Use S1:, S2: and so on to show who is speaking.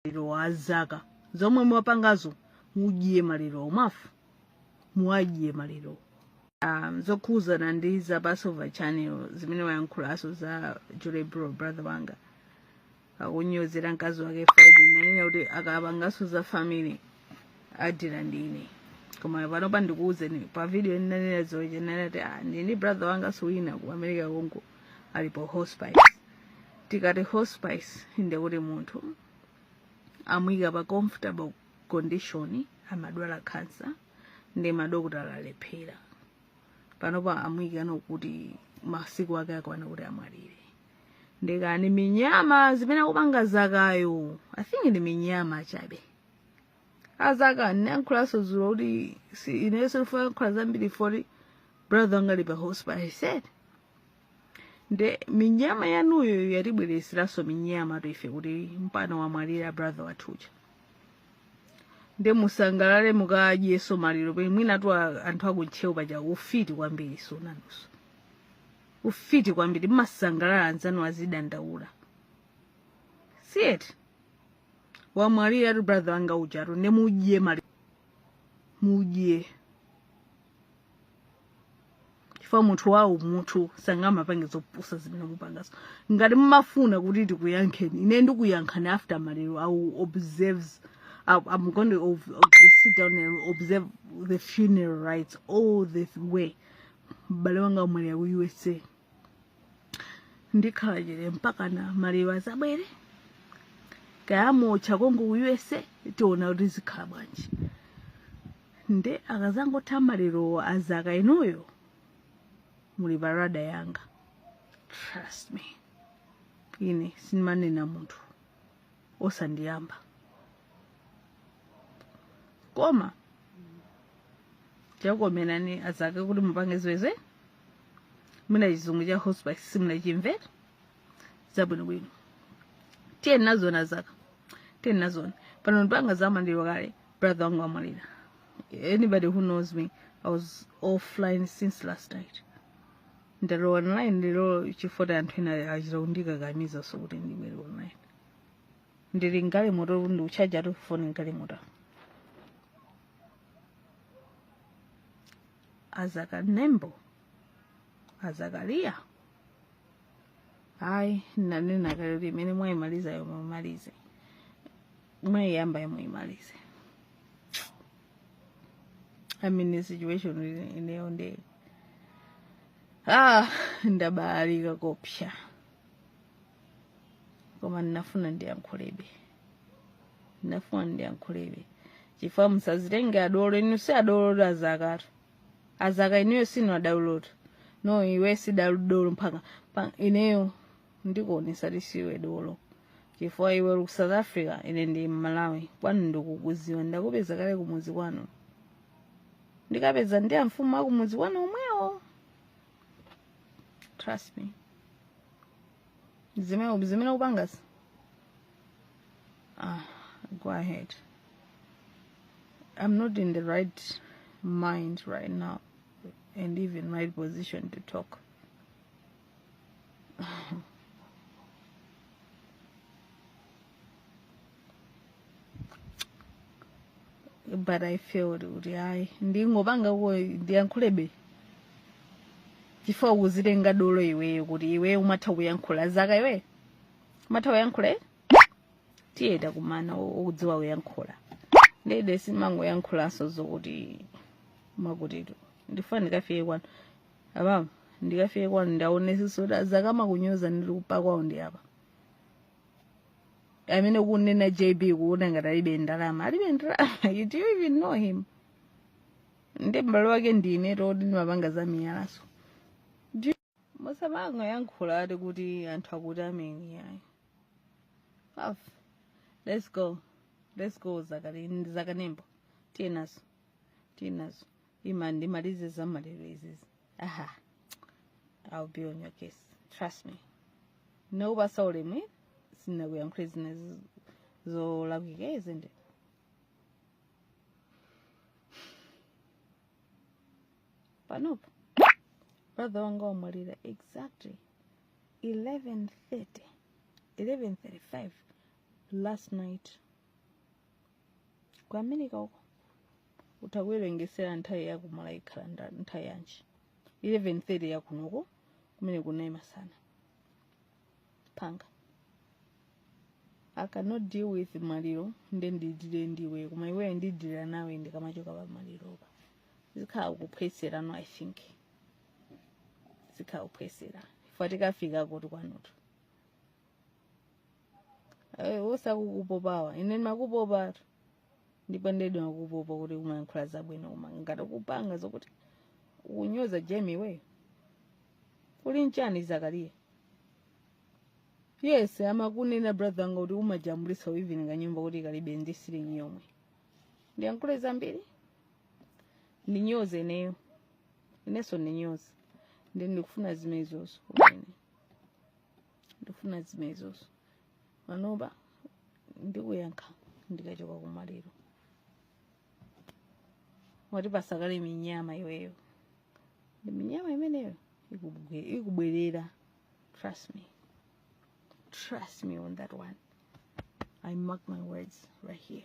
S1: maliro azaka zomwe mwapangazo mudye maliro omafu muadye maliro. Zokhuzana ndi za Passover channel zimene wayankhulaso za Julie Bro brother wanga akunyozera mkazi wake Friday nanena kuti akapangaso za family adira ndine koma panopa ndikuwuzeni pa video ndinanena zoje nanati ndini brother wanga suwina ku America kongo alipo hospice. Tikati hospice ndekuti munthu amuyika pa comfortable condition amadwala cancer ndi madokotala alephera panopa amuyika nokuti masiku ake akwana kuti amwalire. Ndikani minyama zimene akupanga zakayo I think ndi minyama chabe azaka nankhulaso zulo kuti ineso fa nkhola zambiri for brother wanga ali pa hospital. He said nde minyama yanuyo yatibwereseraso minyama toife kuti mpano wamwalira brother wathuja nde musangalale mukadyeso maliro pe mwina tu anthu akuntcheu paja ufiti kwambiri sonanuso ufiti kwambiri masangalala anzanu azidandaula. Siet wamwalira tu brother wanga ujaru ne mudye maliro mudye chifukwa munthu wawo munthu sangama pangezo pusa zimene mupangaso ngati mmafuna kuti tikuyankheni ine ndikuyankhani after maliro I observes I'm going to sit down and observe the funeral rites all the way. Bale wanga umwalira ku USA ndikhala jere mpaka na maliro azabwere kayamocha kongo ku USA tiona kuti zikhala bwanji nde akazangotha maliro azaka inoyo muli barada yanga. Trust me ine sinmanena munthu osandiyamba koma chakomenani azaka kuti mupange zweze muna chizungu cha hospice simuna chimvera zabwino bwino tiye nazona zaka tiye nazona pano ndipanga zamaliro kale brother wangu amwalira. Anybody who knows me I was offline since last night ndalo online ndilo chifota anthu ena achita kundikakamiza so kuti ndibwere online ndili ngale moto ndi uchaja tu phone ngale moto azaka nembo azakalia ai nanena kale limene mwayimaliza yo mwimalize mwayamba yo mwimalize. I'm in a situation ineyo nde ndabalika kopsha koma ninafuna ndiyankhulebe chifukwa musazitenge adolo inu si adolo azakatu azaka ineyo sino adauloto no iwe si dolo mpaka ineyo ndikuonesa lisiwe dolo chifukwa iwe ku South Africa ine ndi Malawi kwanu ndikukuziwa ndakupeza kale kumuzi kwanu ndikapeza ndi amfumu akumuzi kwanu omwewo. Trust me zimene upangasa go ahead. I'm not in the right mind right now and even right position to talk. But I feel kuti ndingopanga ko ndiyankhulebe chifukwa uzitenga dolo iweyo kuti iwe umatha kuyankhula zaka iwe umatha kuyankhula tiyenda kumana ukudziwa kuyankhula ndede simangoyankhulaso zokuti makutitu ndifuna ndikafike kwanu ababa ndikafike kwanu ndaonesiso zaka makunyoza ndiri kupa kwawo ndi apa amene kunena JB kuona ngati alibe ndalama you do you even know him ndi mbalo wake ndine toti ndimapanga za miyalaso musabanga yankhula ati kuti anthu akuti ameni yayi let's go zakanembo tienazo ima ndimalize zamalero izizi I'll be on your case. Trust me no basole me sinakuyankhula zina zolakika izinde panopo brother wanga wamwalira exactly 11:35 last night ku America uko utakuwerengesera nthawi yakumala ikhala nthawi yanji 11:30 yakunoko kumene kunayi masana panga. I cannot deal with maliro ndendidire ndiwe koma iwe ndidira nawe ndikamachoka pa maliropa zikhala kuphwesera no. I think zikhala kuphwesera ifa tikafika kuti kwanutu wosakukupopawa ine makupopatu ndipo ndedi makupopa kuti umayankhula zabwino koma ngati kupanga zokuti unyoza Jamie we uli nchani Zakariya. Yes, amakunena brother anga kuti umajambulisa even nganyumba kuti kalibe ndisiri nyomwe ndiyankhule zambiri ndinyoze neyo ineso ndinyoze ndikufuna zimezozo kumene ndikufuna zimezozo manoba ndikuyankha ndikachoka kumaliro wati pasakale minyama iweyo ndi minyama imeneyo ikubwerera. Trust me on that one. I mark my words right here.